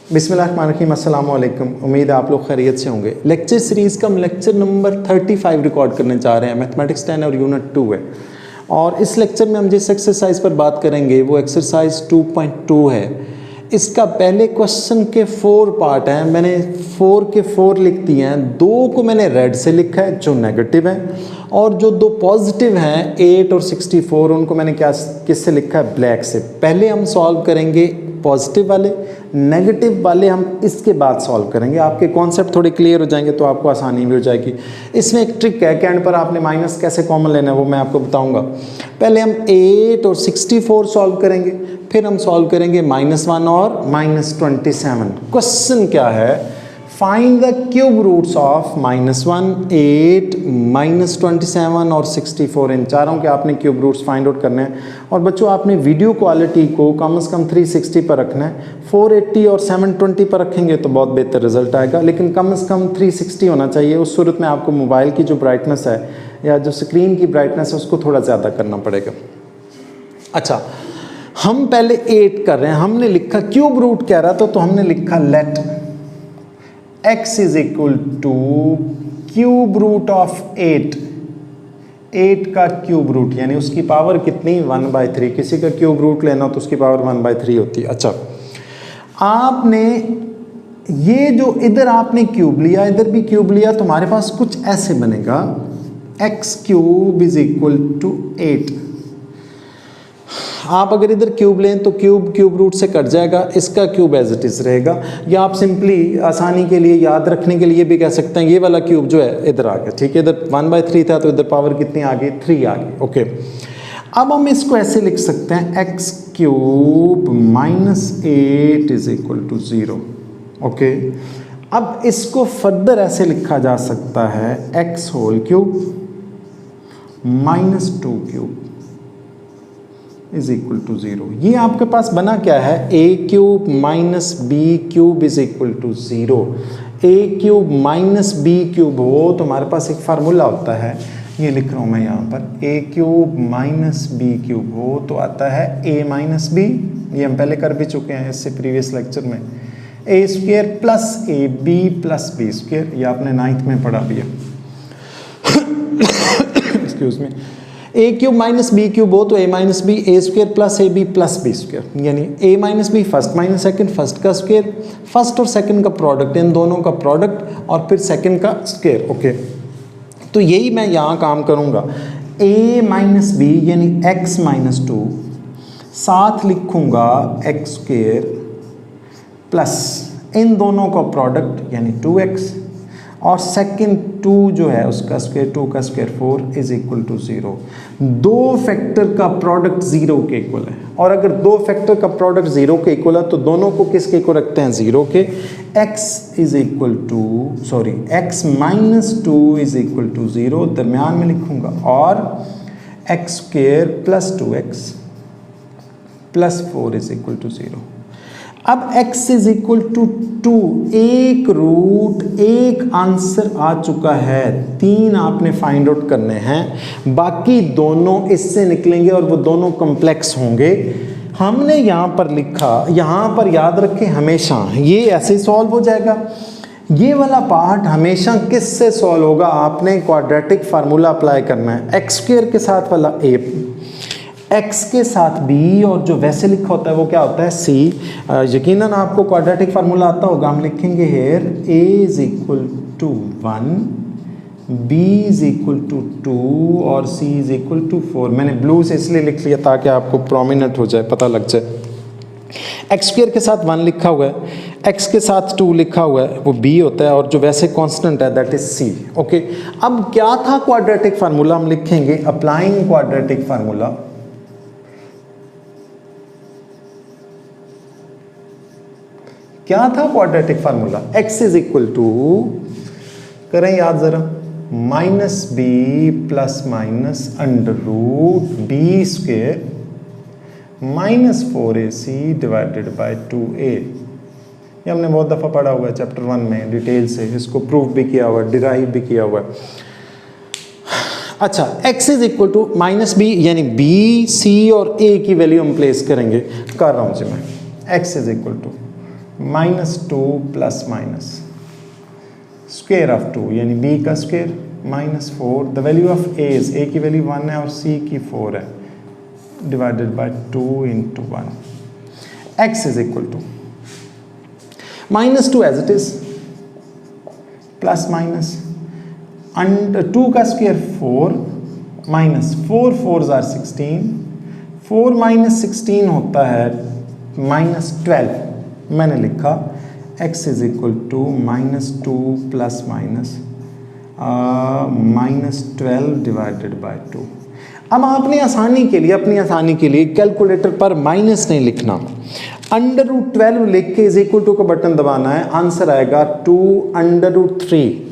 बिस्मिल्लाहिर्रहमानिर्रहीम, अस्सलाम वालेकुम। उम्मीद है आप लोग खैरियत से होंगे। लेक्चर सीरीज़ का हम लेक्चर नंबर 35 रिकॉर्ड करने जा रहे हैं। मैथमेटिक्स 10 और यूनिट 2 है। और इस लेक्चर में हम जिस एक्सरसाइज पर बात करेंगे वो एक्सरसाइज 2.2 है। इसका पहले क्वेश्चन के 4 पार्ट हैं। मैंने 4 के 4 लिख दिए हैं। 2 को मैंने रेड से लिखा है जो नेगेटिव है, और जो 2 पॉजिटिव हैं 8 और 64 उनको मैंने किससे लिखा है, ब्लैक से। पहले हम सॉल्व करेंगे पॉजिटिव वाले, नेगेटिव वाले हम इसके बाद सॉल्व करेंगे। आपके कॉन्सेप्ट थोड़े क्लियर हो जाएंगे तो आपको आसानी भी हो जाएगी। इसमें एक ट्रिक है कि एंड पर आपने माइनस कैसे कॉमन लेना है वो मैं आपको बताऊंगा। पहले हम 8 और 64 सॉल्व करेंगे, फिर हम सॉल्व करेंगे -1 और -27। क्वेश्चन क्या है, find the cube roots of -1, 8, -27 और 64। इन चारों के आपने क्यूब रूट्स फाइंड आउट करने हैं। और बच्चों आपने वीडियो क्वालिटी को कम से कम 360 पर रखना है। 480 और 720 पर रखेंगे तो बहुत बेहतर रिजल्ट आएगा, लेकिन कम से कम 360 होना चाहिए। उस सूरत में आपको मोबाइल की जो ब्राइटनेस है या जो स्क्रीन की ब्राइटनेस है उसको थोड़ा ज़्यादा करना पड़ेगा। अच्छा, हम पहले 8 कर रहे हैं। हमने लिखा क्यूब रूट कह रहा था तो हमने लिखा let x is equal to cube root of 8 का क्यूब रूट, यानी उसकी पावर कितनी, 1/3। किसी का क्यूब रूट लेना तो उसकी पावर 1/3 होती है। अच्छा, आपने ये जो इधर आपने क्यूब लिया, इधर भी क्यूब लिया, तो हमारे पास कुछ ऐसे बनेगा, x cube is equal to 8। आप अगर इधर क्यूब लें तो क्यूब रूट से कट जाएगा, इसका क्यूब एज इट इज रहेगा। या आप सिंपली आसानी के लिए याद रखने के लिए भी कह सकते हैं ये वाला क्यूब जो है इधर आ गया, ठीक है। इधर 1/3 था तो इधर पावर कितनी आ गई, 3 आ गई। ओके, अब हम इसको ऐसे लिख सकते हैं x cube -8 is equal to 0। Okay, अब इसको फर्दर ऐसे लिखा जा सकता है x whole cube -2 cube is equal to 0। ये आपके पास बना क्या है, a cube -b cube is equal to 0। a cube -b cube हो तो हमारे पास एक फार्मूला होता है, ये लिख रहा हूँ मैं यहाँ पर, a क्यूब -b क्यूब हो तो आता है a - b। ये हम पहले कर भी चुके हैं इससे प्रीवियस लेक्चर में। a² plus ab plus b², ये आपने 9th में पढ़ा भी है। Excuse me. a cube -b cube हो तो a - b, a² plus ab plus b², यानी a - b first minus second, first का स्क्वायर, फर्स्ट और सेकंड का प्रोडक्ट, इन दोनों का प्रोडक्ट और फिर सेकंड का स्क्वायर। ओके, तो यही मैं यहाँ काम करूँगा। a - b यानी x - 2, साथ लिखूँगा x² प्लस इन दोनों का प्रोडक्ट यानी 2x, और सेकंड 2 जो है उसका स्क्वायर, 2 का square 4 is equal to 0। 2 factor का प्रोडक्ट 0 के इक्वल है, और अगर 2 फैक्टर का प्रोडक्ट 0 के इक्वल है तो दोनों को किसके इक्वल रखते हैं, 0 के। x - 2 इज इक्वल टू 0 दरमियान में लिखूंगा, और x² plus 2x plus 4 is equal to 0। अब x इज इक्वल टू 2, एक रूट, एक आंसर आ चुका है। 3 आपने फाइंड आउट करने हैं, बाकी दोनों इससे निकलेंगे और वो दोनों कॉम्प्लेक्स होंगे। हमने यहाँ पर लिखा, यहाँ पर याद रखें हमेशा ये ऐसे सॉल्व हो जाएगा। ये वाला पार्ट हमेशा किससे सॉल्व होगा, आपने क्वाड्रेटिक फार्मूला अप्लाई करना है। x² के साथ वाला a, x के साथ b, और जो वैसे लिखा होता है वो क्या होता है, c। यकीनन आपको क्वाड्रेटिक फार्मूला आता होगा। हम लिखेंगे here a is equal to 1, b is equal to 2 और c इज इक्वल टू 4। मैंने ब्लू से इसलिए लिख लिया ताकि आपको प्रोमिनेंट हो जाए, पता लग जाए। x² के साथ 1 लिखा हुआ है, x के साथ 2 लिखा हुआ है, वो b होता है, और जो वैसे कांस्टेंट है दैट इज c। ओके, अब क्या था क्वाड्रेटिक फार्मूला, हम लिखेंगे अप्लाइंग क्वाड्रेटिक फार्मूला। क्या था quadratic formula, x is equal to, करें याद जरा, -b plus minus √b² -4ac divided by 2a। ये हमने बहुत दफ़ा पढ़ा हुआ है चैप्टर 1 में डिटेल से, इसको प्रूफ भी किया हुआ है, डिराइव भी किया हुआ है। अच्छा, x is equal to -b यानी b, c और a की वैल्यू हम प्लेस करेंगे। कर रहा हूँ जी मैं। x is equal to -2 plus minus square of 2 यानी b का square -4, the value of a is, a की वैल्यू 1 है और c की 4 है, divided by 2 into 1, x is equal to -2 as it is plus minus 2 का square 4 minus 4 4s are 16, 4 minus 16 होता है -12, मैंने लिखा x is equal to -2 plus minus -12 divided by 2। अब आपने आसानी के लिए, अपनी आसानी के लिए कैलकुलेटर पर माइनस नहीं लिखना, √12 लिख के इज इक्वल टू का बटन दबाना है, आंसर आएगा 2√3।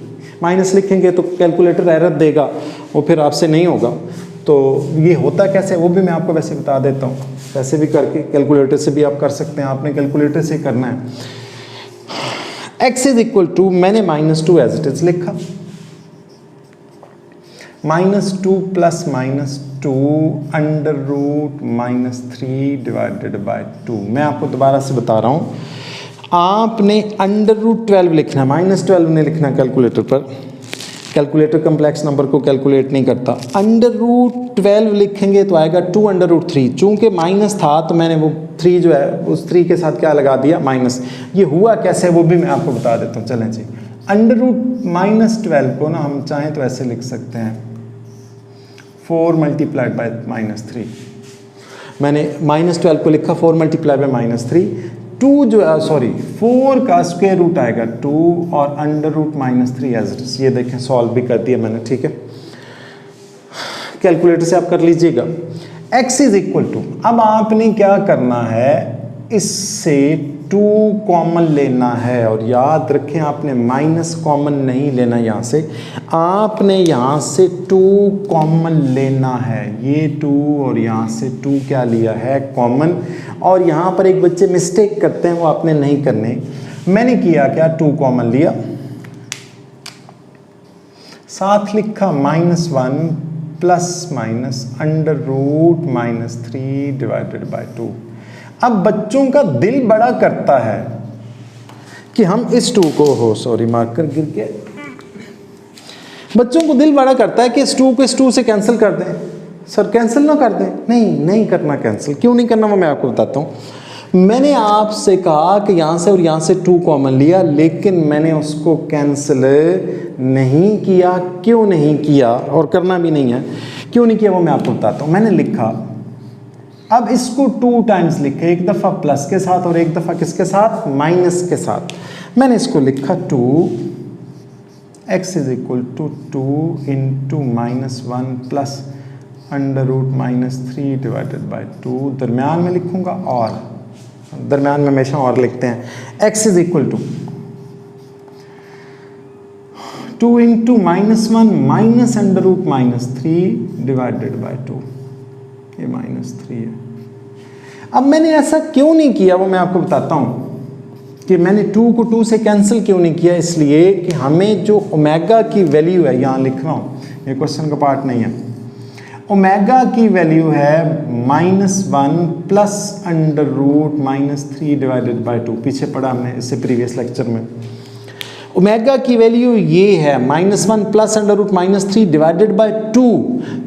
माइनस लिखेंगे तो कैलकुलेटर एरर देगा, वो फिर आपसे नहीं होगा। तो ये होता कैसे वो भी मैं आपको वैसे बता देता हूँ, वैसे भी करके कैलकुलेटर से भी आप कर सकते हैं, आपने कैलकुलेटर से करना है। x इज इक्वल टू, मैंने -2 एज इट इज लिखा, -2 प्लस -2 √-3 डिवाइडेड बाय 2। मैं आपको दोबारा से बता रहा हूँ, आपने √12 लिखना, -12 नहीं लिखना कैलकुलेटर पर, कैलकुलेटर कम्प्लेक्स नंबर को कैलकुलेट नहीं करता। √12 लिखेंगे तो आएगा 2√3, चूंकि माइनस था तो मैंने वो 3 जो है उस 3 के साथ क्या लगा दिया, माइनस। ये हुआ कैसे वो भी मैं आपको बता देता हूँ, चलें जी। √-12 को ना हम चाहें तो ऐसे लिख सकते हैं 4 मल्टीप्लाइड बाय -3, मैंने -12 को लिखा 4 मल्टीप्लाई बाय -3, 2 जो है सॉरी 4 का स्क्वायर रूट आएगा 2 और √-3 एज इट इज। ये देखें सॉल्व भी कर दिया मैंने, ठीक है, कैलकुलेटर से आप कर लीजिएगा। x इज इक्वल टू, अब आपने क्या करना है, इससे 2 कॉमन लेना है, और याद रखें आपने माइनस कॉमन नहीं लेना, यहाँ से आपने यहाँ से 2 कॉमन लेना है, ये 2 और यहाँ से 2 क्या लिया है कॉमन। और यहाँ पर एक बच्चे मिस्टेक करते हैं, वो आपने नहीं करने, मैंने किया क्या, 2 कॉमन लिया, साथ लिखा -1 प्लस माइनस √-3 डिवाइडेड बाय 2। अब बच्चों का दिल बड़ा करता है कि हम इस 2 को, हो सॉरी मार्कर गिर गया, बच्चों को दिल बड़ा करता है कि इस 2 को इस 2 से कैंसिल कर दें। सर कैंसिल ना कर दें, नहीं करना कैंसिल, क्यों नहीं करना वो मैं आपको बताता हूँ। मैंने आपसे कहा कि यहाँ से और यहाँ से 2 कॉमन लिया, लेकिन मैंने उसको कैंसिल नहीं किया। क्यों नहीं किया, और करना भी नहीं है, क्यों नहीं किया वो मैं आपको बताता हूँ। मैंने लिखा, अब इसको 2 टाइम्स लिखे, एक दफ़ा प्लस के साथ और एक दफ़ा किसके साथ, माइनस के साथ। मैंने इसको लिखा 2, x is equal to 2 into -1 plus √-3 divided by 2, दरमियान में लिखूंगा, और दरमियान में हमेशा और लिखते हैं। x is equal to 2 into -1 minus √-3 divided by 2, ये -3 है। अब मैंने ऐसा क्यों नहीं किया वो मैं आपको बताता हूँ कि मैंने 2 को 2 से कैंसिल क्यों नहीं किया। इसलिए कि हमें जो ओमेगा की वैल्यू है, यहाँ लिख रहा हूँ, ये क्वेश्चन का पार्ट नहीं है, ओमेगा की वैल्यू है -1 प्लस √-3 डिवाइडेड बाय 2, पीछे पढ़ा हमने इससे प्रीवियस लेक्चर में। ओमेगा की वैल्यू ये है -1 प्लस √-3 डिवाइडेड बाय 2,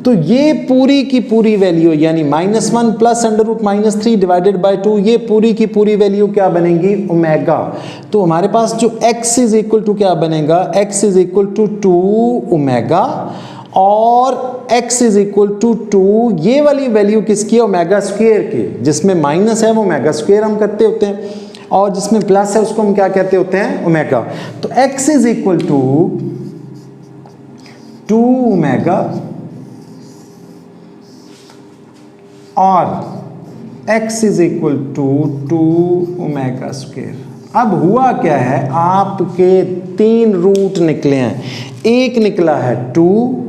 तो ये पूरी की पूरी वैल्यू यानी -1 प्लस √-3 डिवाइडेड बाय 2, ये पूरी की पूरी वैल्यू क्या बनेगी, ओमेगा। तो हमारे पास जो x इज इक्वल टू क्या बनेगा, x is equal to 2 omega, और x इज इक्वल टू 2, ये वाली वैल्यू किसकी है, ओमेगा स्क्वायर की। जिसमें माइनस है वो ओमेगा स्क्वायर हम करते होते हैं, और जिसमें प्लस है उसको हम क्या कहते होते हैं, ओमेगा। तो x is equal to 2 omega और x is equal to 2 omega square. अब हुआ क्या है, आपके 3 रूट निकले हैं, एक निकला है 2,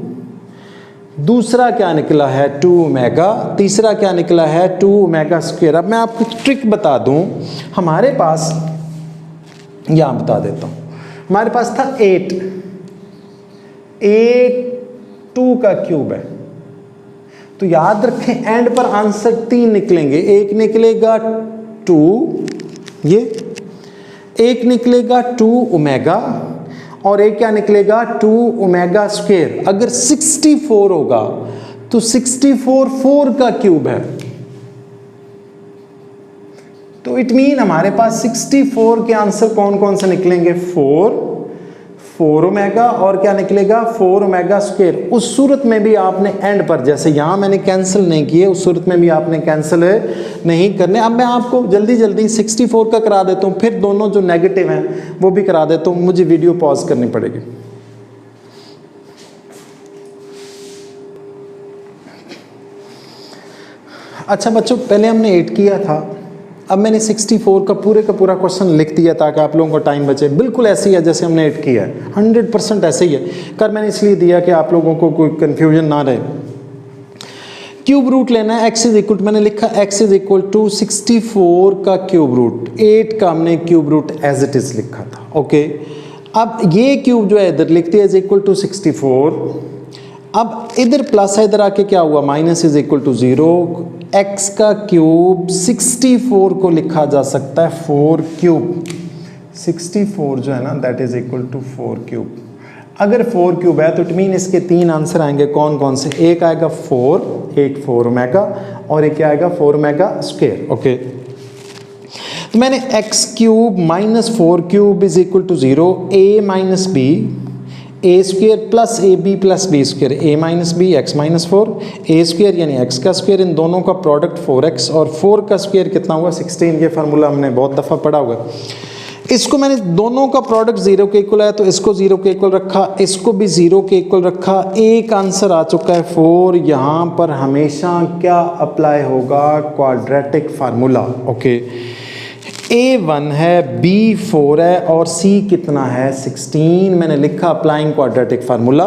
दूसरा क्या निकला है 2 ओमेगा, तीसरा क्या निकला है 2 ओमेगा स्क्वायर। अब मैं आपको ट्रिक बता दूं, हमारे पास यहाँ बता देता हूँ, हमारे पास था 8 2 का क्यूब है, तो याद रखें एंड पर आंसर 3 निकलेंगे, एक निकलेगा 2 ये, एक निकलेगा 2 ओमेगा और एक क्या निकलेगा 2 ओमेगा स्क्वायर। अगर 64 होगा तो 64 4 का क्यूब है, तो इट मीन हमारे पास 64 के आंसर कौन कौन से निकलेंगे, 4 ओमेगा और क्या निकलेगा 4 ओमेगा स्क्वायर। उस सूरत में भी आपने एंड पर, जैसे यहां मैंने कैंसिल नहीं किए, उस सूरत में भी आपने कैंसिल नहीं करने। अब मैं आपको जल्दी जल्दी 64 का करा देता हूं, फिर दोनों जो नेगेटिव हैं वो भी करा देता हूं, मुझे वीडियो पॉज करनी पड़ेगी। अच्छा बच्चों, पहले हमने 8 किया था, अब मैंने 64 का पूरा क्वेश्चन लिख दिया ताकि आप लोगों को टाइम बचे। बिल्कुल ऐसे ही है जैसे हमने 8 किया है, 100% ऐसे ही है। कर मैंने इसलिए दिया कि आप लोगों को कोई कंफ्यूजन ना रहे। क्यूब रूट लेना है, x इज इक्वल, मैंने लिखा x इज इक्वल टू 64 का क्यूब रूट, 8 का हमने cube root as it is लिखा था। ओके, अब ये क्यूब जो है इधर लिखते हैं इज इक्वल टू 64। अब इधर प्लस है, इधर आके क्या हुआ, minus is equal to 0। x का क्यूब 64 को लिखा जा सकता है 4 क्यूब। 64 जो है ना that is equal to 4 cube. अगर 4 क्यूब है तो इट मीन इसके 3 आंसर आएंगे। कौन कौन से, एक आएगा 4, एक 4 ओमेगा और एक क्या आएगा 4 ओमेगा स्क्वायर। ओके, तो मैंने x cube minus 4 cube is equal to 0, a minus B, A square plus A B plus B square, A minus B X minus 4, A square यानी एक्स का स्क्वेयर, इन दोनों का प्रोडक्ट 4x और 4 का square कितना हुआ 16। ये फार्मूला हमने बहुत दफ़ा पढ़ा हुआ। इसको मैंने दोनों का प्रोडक्ट 0 के इक्वल है तो इसको 0 के इक्वल रखा, इसको भी 0 के इक्वल रखा। एक आंसर आ चुका है 4। यहाँ पर हमेशा क्या अप्लाई होगा, क्वाड्रेटिक फार्मूला। ओके, A1 है, B4 है और C कितना है 16। मैंने लिखा applying quadratic formula,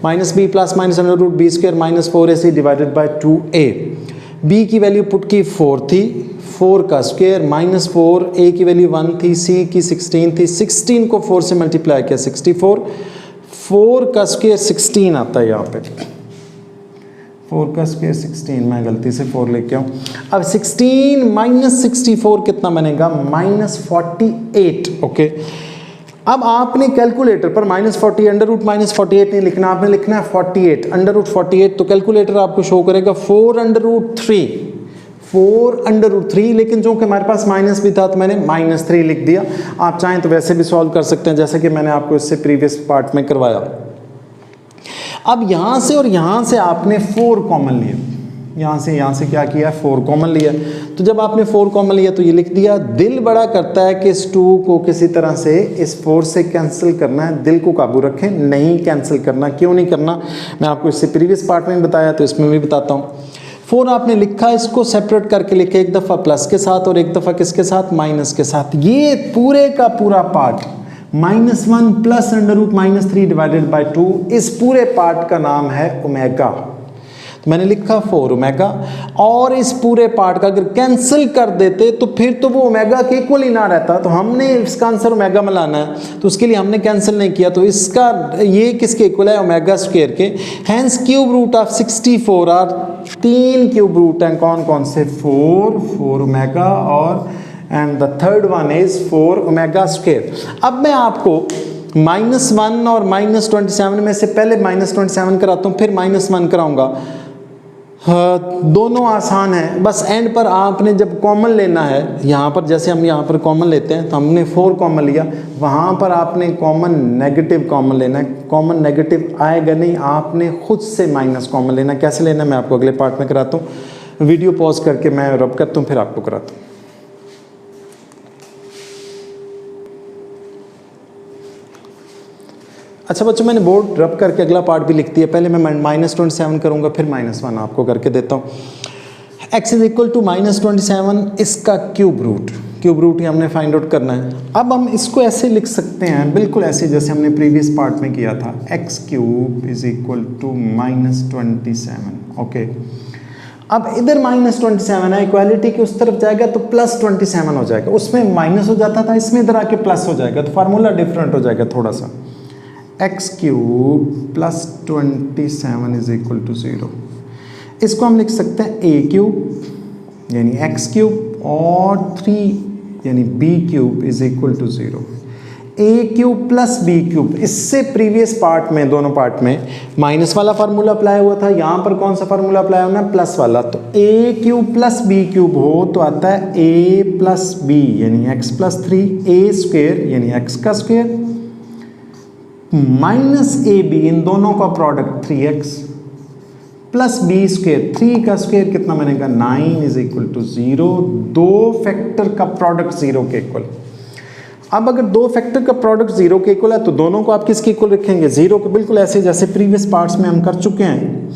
minus B plus minus under root B square minus 4AC divided by 2A। B की वैल्यू पुट की 4 थी, 4 का स्क्वायर माइनस 4, A की वैल्यू 1 थी, C की 16 थी, 16 को 4 से मल्टीप्लाई किया 64, 4 का स्क्वायर 16 आता है यहाँ पे, 4 का स्क्वायर 16, मैं गलती से 4 लेके आऊँ। अब 16 माइनस 64 कितना बनेगा, माइनस 48। ओके, अब आपने कैलकुलेटर पर माइनस 40 अंडर रूट माइनस 48 नहीं लिखना, आपने लिखना है 48 अंडर रूट 48। तो कैलकुलेटर आपको शो करेगा 4 अंडर रूट 3, 4 अंडर रूट 3, लेकिन जो कि हमारे पास माइनस भी था तो मैंने माइनस 3 लिख दिया। आप चाहें तो वैसे भी सॉल्व कर सकते हैं जैसे कि मैंने आपको इससे प्रीवियस पार्ट में करवाया। अब यहाँ से और यहाँ से आपने 4 कॉमन लिया, यहाँ से क्या किया, 4 कॉमन लिया। तो जब आपने 4 कॉमन लिया तो ये लिख दिया। दिल बड़ा करता है कि इस 2 को किसी तरह से इस 4 से कैंसिल करना है। दिल को काबू रखें, नहीं कैंसिल करना। क्यों नहीं करना, मैं आपको इससे प्रीवियस पार्ट में बताया तो इसमें भी बताता हूँ। 4 आपने लिखा, इसको सेपरेट करके लिखे, एक दफ़ा प्लस के साथ और एक दफ़ा किसके साथ, माइनस के साथ। ये पूरे का पूरा part -1 plus under root -3 divided by 2, इस पूरे पार्ट का नाम है ओमेगा। तो मैंने लिखा 4 ओमेगा, और इस पूरे पार्ट का अगर कैंसिल कर देते तो फिर तो वो ओमेगा के इक्वल ही ना रहता। तो हमने इसका आंसर ओमेगा में लाना है, तो उसके लिए हमने कैंसिल नहीं किया। तो इसका ये किसके इक्वल है, ओमेगा स्क्वायर के। Hence cube root of 64 are 3 cube root हैं। कौन कौन से, 4 ओमेगा और and the third one is 4 omega square. अब मैं आपको -1 और -27 में से पहले -27 कराता हूँ, फिर -1 कराऊंगा। दोनों आसान है, बस एंड पर आपने जब कॉमन लेना है, यहाँ पर जैसे हम यहाँ पर कॉमन लेते हैं तो हमने 4 कॉमन लिया, वहाँ पर आपने कॉमन नेगेटिव कॉमन लेना है। कॉमन नेगेटिव आएगा नहीं, आपने खुद से माइनस कॉमन लेना। कैसे लेना मैं आपको अगले पार्ट में कराता हूँ। वीडियो पॉज करके मैं रब करता हूँ, फिर आपको कराता हूँ। अच्छा बच्चों, मैंने बोर्ड रब करके अगला पार्ट भी लिख दिया। पहले मैं -27 करूंगा, फिर -1 आपको करके देता हूँ। x इज इक्वल टू -27, इसका क्यूब रूट ही हमने फाइंड आउट करना है। अब हम इसको ऐसे लिख सकते हैं, बिल्कुल ऐसे जैसे हमने प्रीवियस पार्ट में किया था, x cube is equal to -27। Okay, अब इधर -27 है, इक्वालिटी के उस तरफ जाएगा तो +27 हो जाएगा। उसमें माइनस हो जाता था, इसमें इधर आके प्लस हो जाएगा, तो फार्मूला डिफरेंट हो जाएगा थोड़ा सा। x cube plus 27 is equal to 0। इसको हम लिख सकते हैं a क्यूब यानी x क्यूब और 3 यानी b cube is equal to 0। A cube plus b cube, इससे प्रीवियस पार्ट में, दोनों पार्ट में माइनस वाला फार्मूला अप्लाई हुआ था, यहाँ पर कौन सा फार्मूला अप्लाई होना है, प्लस वाला। तो ए क्यूब प्लस बी क्यूब हो तो आता है ए प्लस बी यानी एक्स प्लस 3, ए स्क्वेयर यानी एक्स का स्क्वेयर माइनस ए बी, इन दोनों का product 3x plus B square, 3 का स्क्वेयर कितना मैंने कहा 9 इज इक्वल टू 0। दो फैक्टर का प्रोडक्ट 0 के इक्वल। अब अगर दो फैक्टर का प्रोडक्ट 0 के इक्वल है तो दोनों को आप किसके इक्वल रखेंगे, 0 के, बिल्कुल ऐसे जैसे प्रीवियस पार्ट्स में हम कर चुके हैं।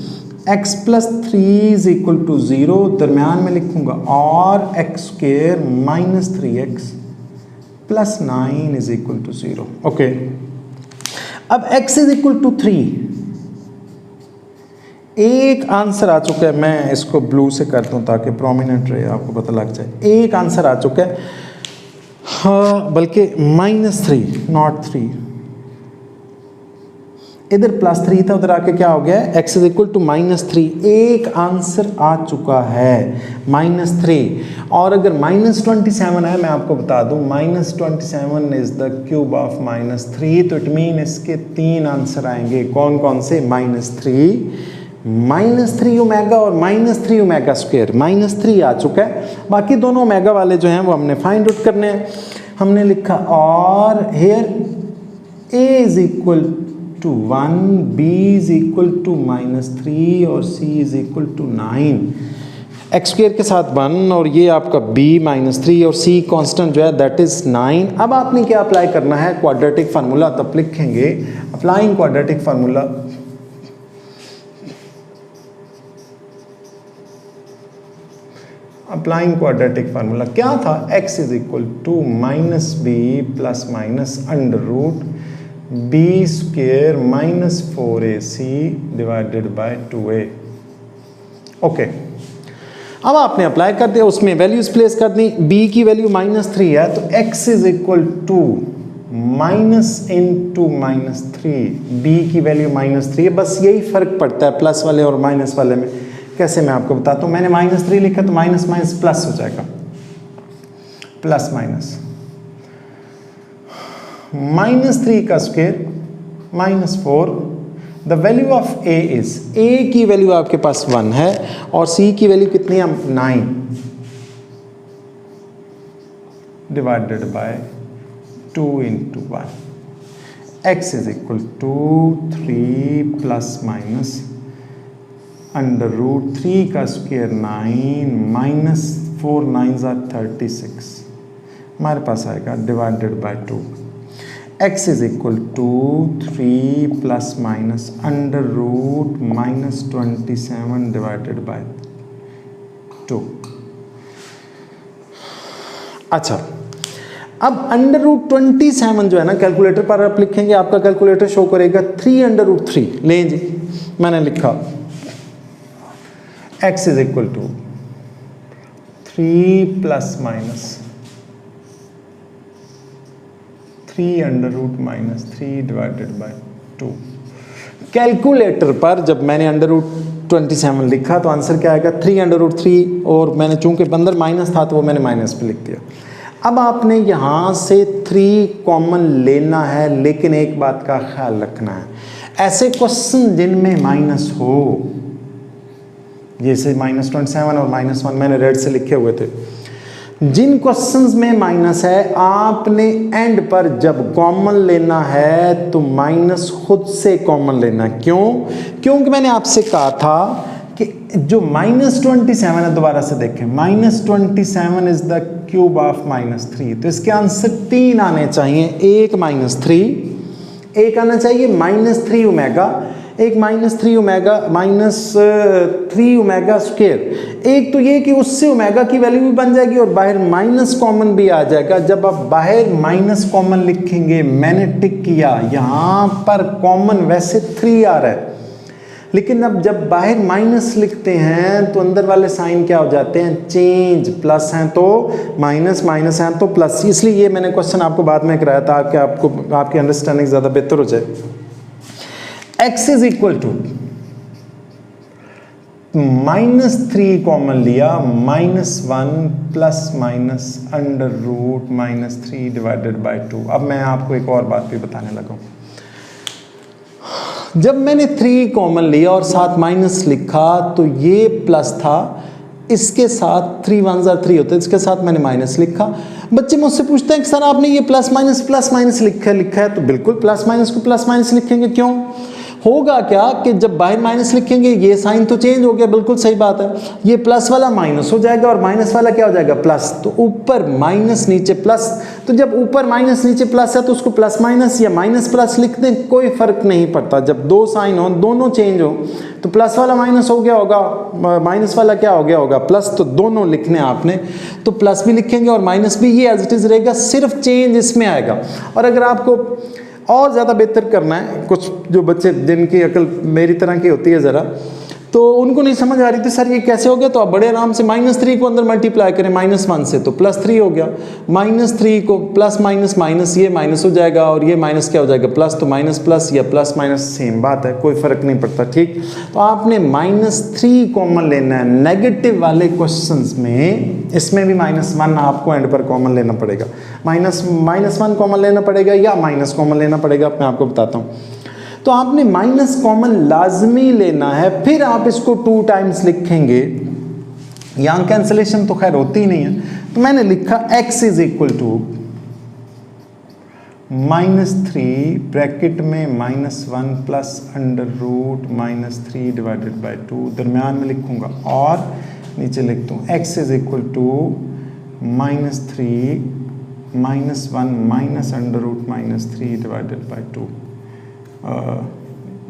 x plus 3 is equal to 0, दरम्यान में लिखूंगा और x square minus 3x plus 9 is equal to 0। Okay, अब x इज इक्वल टू 3, एक आंसर आ चुका है। मैं इसको ब्लू से कर दूं ताकि प्रोमिनेंट रहे, आपको पता लग जाए। एक आंसर आ चुका है, हाँ, बल्कि -3 नॉट 3, इधर +3 था, उधर आके क्या हो गया, x इज इक्वल टू -3। एक आंसर आ चुका है -3। और अगर -27 है, मैं आपको बता दूं -27 इज द क्यूब ऑफ -3, तो इट मीन इसके 3 आंसर आएंगे। कौन कौन से, -3 ओमेगा और -3 ओमेगा स्क्वायर। -3 आ चुका है, बाकी दोनों ओमेगा वाले जो हैं वो हमने फाइंड आउट करने हैं। हमने लिखा और here a is equal to 1, b is equal to -3 और c is equal to 9। X square के साथ 1 और ये आपका b -3 और c कांस्टेंट जो है दैट इज 9। अब आपने क्या अप्लाई करना है, क्वाड्रेटिक फार्मूला। तब लिखेंगे applying quadratic formula, applying quadratic formula क्या था, x is equal to -b plus minus under root b square -4ac divided by 2a। Okay, अब आपने अप्लाई कर दिया, उसमें वैल्यूज प्लेस कर दी। b की वैल्यू -3 है तो x is equal to minus into -3, b की वैल्यू -3 है। बस यही फर्क पड़ता है प्लस वाले और माइनस वाले में। कैसे, मैं आपको बताता हूँ। मैंने -3 लिखा तो माइनस माइनस प्लस हो जाएगा, प्लस माइनस -3 का square -4। The value of a is, a की वैल्यू आपके पास 1 है और c की वैल्यू कितनी है, 9 divided by 2 into 1। x is equal to 3 plus minus under root 3 का स्क्वायर 9 -4 9s are 36, हमारे पास आएगा divided by 2। x is equal to 3 plus minus under root -27 divided by 2। अच्छा, अब अंडर रूट 27 जो है ना, कैलकुलेटर पर आप लिखेंगे, आपका कैलकुलेटर शो करेगा 3√3। लें जी, मैंने लिखा x is equal to 3 plus minus 3√-3 divided by 2। Calculator पर जब मैंने √27 लिखा तो आंसर क्या आएगा, 3√3, और मैंने चूंकि अंदर माइनस था तो वो मैंने माइनस पे लिख दिया। अब आपने यहाँ से 3 कॉमन लेना है, लेकिन एक बात का ख्याल रखना है, ऐसे क्वेश्चन जिनमें माइनस हो, जैसे -27 और -1 मैंने रेड से लिखे हुए थे, जिन क्वेश्चंस में माइनस है आपने एंड पर जब कॉमन लेना है तो माइनस खुद से कॉमन लेना है। क्यों? क्योंकि मैंने आपसे कहा था कि जो -27 है, दोबारा से देखें, -27 इज द क्यूब ऑफ -3, तो इसके आंसर 3 आने चाहिए। एक -3, एक आना चाहिए -3 ओमेगा, एक -3 ओमेगा -3 ओमेगा स्क्वायर। एक तो ये कि उससे ओमेगा की वैल्यू भी बन जाएगी और बाहर माइनस कॉमन भी आ जाएगा। जब आप बाहर माइनस कॉमन लिखेंगे, मैंने टिक किया, यहाँ पर कॉमन वैसे 3 आ रहा है, लेकिन अब जब बाहर माइनस लिखते हैं तो अंदर वाले साइन क्या हो जाते हैं, चेंज, प्लस हैं तो माइनस, माइनस हैं तो प्लस। इसलिए ये मैंने क्वेश्चन आपको बाद में कराया था कि आपको आपकी अंडरस्टैंडिंग ज़्यादा बेहतर हो जाए। x is equal to -3 common लिया, -1 plus minus under root -3 divided by 2। अब मैं आपको एक और बात भी बताने लगा हूँ। जब मैंने 3 कॉमन लिया और साथ माइनस लिखा तो ये प्लस था, इसके साथ 3 1 3 होते हैं, इसके साथ मैंने माइनस लिखा। बच्चे मुझसे पूछते हैं कि सर आपने ये प्लस माइनस लिखा है, तो बिल्कुल प्लस माइनस को प्लस माइनस लिखेंगे। क्यों होगा क्या कि जब बाहर माइनस लिखेंगे ये साइन तो चेंज हो गया, बिल्कुल सही बात है, ये प्लस वाला माइनस हो जाएगा और माइनस वाला क्या हो जाएगा, प्लस। तो ऊपर माइनस नीचे प्लस, तो जब ऊपर माइनस नीचे प्लस है तो उसको प्लस माइनस या माइनस प्लस लिख दें, कोई फर्क नहीं पड़ता। जब दो साइन हो, दोनों चेंज हो, तो प्लस वाला माइनस हो गया होगा, माइनस वाला क्या हो गया होगा, प्लस। तो दोनों लिखने आपने, तो प्लस भी लिखेंगे और माइनस भी, ये एज इट इज रहेगा, सिर्फ चेंज इसमें आएगा। और अगर आपको और ज़्यादा बेहतर करना है, कुछ जो बच्चे जिनकी अकल मेरी तरह की होती है ज़रा, तो उनको नहीं समझ आ रही थी सर ये कैसे हो गया, तो आप बड़े आराम से -3 को अंदर मल्टीप्लाई करें -1 से, तो +3 हो गया। -3 को प्लस माइनस माइनस, ये माइनस हो जाएगा और ये माइनस क्या हो जाएगा, प्लस। तो माइनस प्लस या प्लस माइनस सेम बात है, कोई फ़र्क नहीं पड़ता, ठीक। तो आपने -3 कॉमन लेना है नेगेटिव वाले क्वेश्चंस में, इसमें भी -1 आपको एंड पर कॉमन लेना पड़ेगा, -1 कॉमन लेना पड़ेगा या माइनस कॉमन लेना पड़ेगा, मैं आपको बताता हूँ। तो आपने माइनस कॉमन लाजमी लेना है, फिर आप इसको 2 टाइम्स लिखेंगे। यहाँ कैंसिलेशन तो खैर होती ही नहीं है, तो मैंने लिखा x is equal to -3 bracket में -1 plus under root -3 divided by 2, दरम्यान में लिखूंगा और नीचे लिख दूँ x is equal to -3 -1 minus under root -3 divided by 2,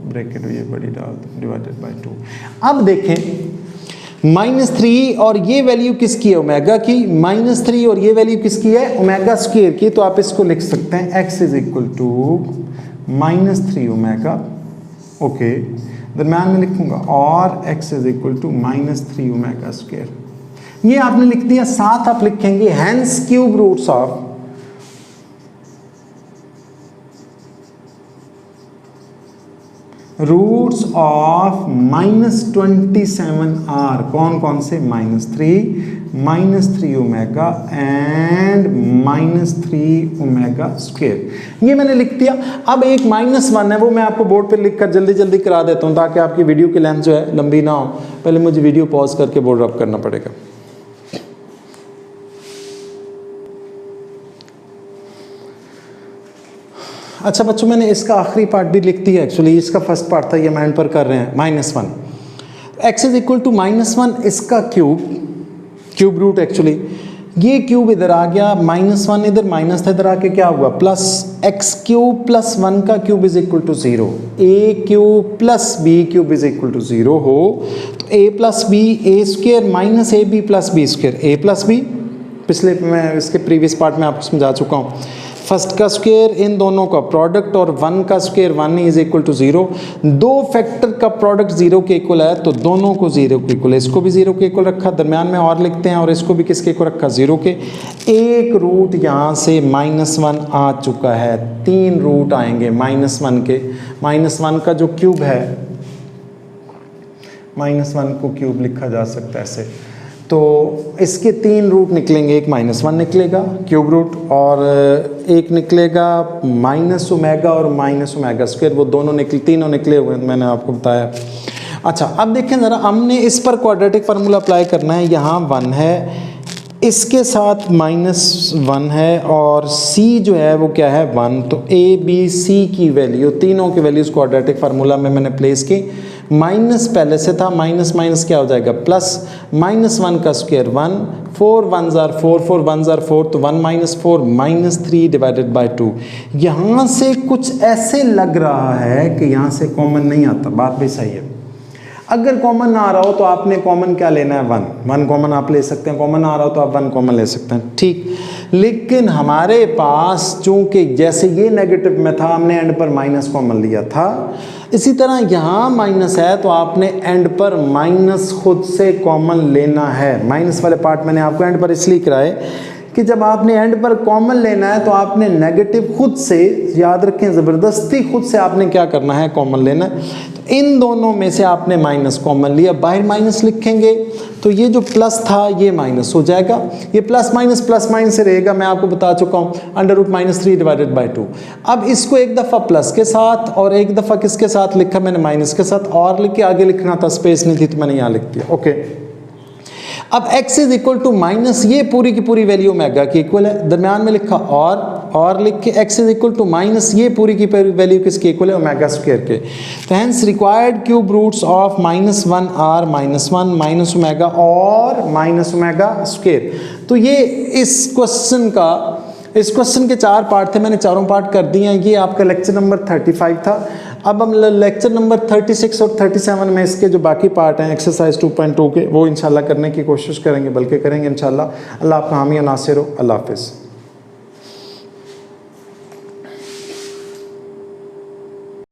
bracket ये बड़ी डाल दो, डिवाइडेड बाय 2। अब देखें -3 और ये वैल्यू किसकी है, ओमेगा की, -3 और ये वैल्यू किसकी है, ओमेगा स्क्वायर की। तो आप इसको लिख सकते हैं x is equal to -3 omega, okay, दरम्यान में लिखूंगा और x is equal to -3 omega square. ये आपने लिख दिया, साथ आप लिखेंगे hence cube roots of roots of -27r, कौन कौन से, -3 ओमेगा एंड -3 ओमेगा स्क्वायर। ये मैंने लिख दिया। अब एक -1 है, वो मैं आपको बोर्ड पे लिखकर जल्दी जल्दी करा देता हूँ ताकि आपकी वीडियो की लेंथ जो है लंबी ना हो। पहले मुझे वीडियो पॉज करके बोर्ड रब करना पड़ेगा। अच्छा बच्चों, मैंने इसका आखिरी पार्ट भी लिख दिया, एक्चुअली इसका फर्स्ट पार्ट था, ये मैं एंड पर कर रहे हैं, -1 x इज इक्वल टू -1 इसका क्यूब रूट, एक्चुअली ये क्यूब इधर आ गया, -1 इधर माइनस था, इधर आके क्या हुआ, प्लस x क्यूब प्लस 1 का cube is equal to 0, a cube plus b cube is equal to 0 हो तो a plus b a square minus a B plus b square, a plus b, पिछले मैं इसके प्रीवियस पार्ट में आपको समझा चुका हूँ। फर्स्ट का स्क्वायर इन दोनों का प्रोडक्ट और 1 का स्क्वायर 1 इज इक्वल टू 0। दो फैक्टर का प्रोडक्ट 0 के इक्वल है तो दोनों को 0 के इक्वल है, इसको भी 0 के इक्वल रखा, दरम्यान में और लिखते हैं और इसको भी किसके इक्वल रखा, 0 के। एक रूट यहाँ से -1 आ चुका है, 3 रूट आएंगे -1 के। -1 का जो क्यूब है, -1 को क्यूब लिखा जा सकता है ऐसे, तो इसके 3 रूट निकलेंगे, एक -1 निकलेगा क्यूब रूट और एक निकलेगा माइनस ओमेगा और माइनस ओमेगा स्क्वायर, वो तीनों निकले हुए हैं, मैंने आपको बताया। अच्छा अब देखें ज़रा, हमने इस पर क्वाड्रेटिक फार्मूला अप्लाई करना है। यहाँ 1 है, इसके साथ -1 है और c जो है वो क्या है 1, तो a b c की वैल्यू, तीनों की वैल्यूज़ क्वाड्रेटिक फार्मूला में मैंने प्लेस की। माइनस पहले से था, माइनस माइनस क्या हो जाएगा, प्लस, -1 का square 1, 4 1s are 4, 4 1s are 4, तो 1 - 4 -3 डिवाइडेड बाय 2। यहाँ से कुछ ऐसे लग रहा है कि यहाँ से कॉमन नहीं आता, बात भी सही है। अगर कॉमन ना आ रहा हो तो आपने कॉमन क्या लेना है, 1 कॉमन आप ले सकते हैं, कॉमन आ रहा हो तो आप 1 कॉमन ले सकते हैं, ठीक। लेकिन हमारे पास चूंकि जैसे ये नेगेटिव में था, हमने एंड पर माइनस कॉमन लिया था, इसी तरह यहाँ माइनस है तो आपने एंड पर माइनस खुद से कॉमन लेना है। माइनस वाले पार्ट मैंने आपको एंड पर इसलिए कराए कि जब आपने एंड पर कॉमन लेना है तो आपने नेगेटिव खुद से, याद रखें ज़बरदस्ती खुद से आपने क्या करना है, कॉमन लेना है। तो इन दोनों में से आपने माइनस कॉमन लिया, बाहर माइनस लिखेंगे तो ये जो प्लस था ये माइनस हो जाएगा, ये प्लस माइनस से रहेगा, मैं आपको बता चुका हूँ, √-3 डिवाइडेड बाई 2। अब इसको एक दफ़ा प्लस के साथ और एक दफ़ा किसके साथ लिखा मैंने, माइनस के साथ, और लिख के आगे लिखना था, स्पेस नहीं थी तो मैंने यहाँ लिख दिया। ओके, अब x is equal to minus, ये पूरी की पूरी वैल्यू ओमेगा की इक्वल है, दरम्यान में लिखा और लिख के x is equal to minus, ये पूरी की पूरी वैल्यू किसकी इक्वल है, ओमेगा स्क्वायर के। तो hence required cube roots of -1 are -1 minus omega और माइनस ओमेगा स्क्वायर। तो ये इस क्वेश्चन के 4 पार्ट थे, मैंने चारों पार्ट कर दिए हैं। ये आपका लेक्चर नंबर 35 था। अब हम लेक्चर नंबर 36 और 37 में इसके जो बाकी पार्ट हैं एक्सरसाइज 2.2 के, वो इंशाल्लाह करने की कोशिश करेंगे, बल्कि करेंगे इंशाल्लाह। अल्लाह आपका हामी और नासिर हो। अल्लाह हाफिज़।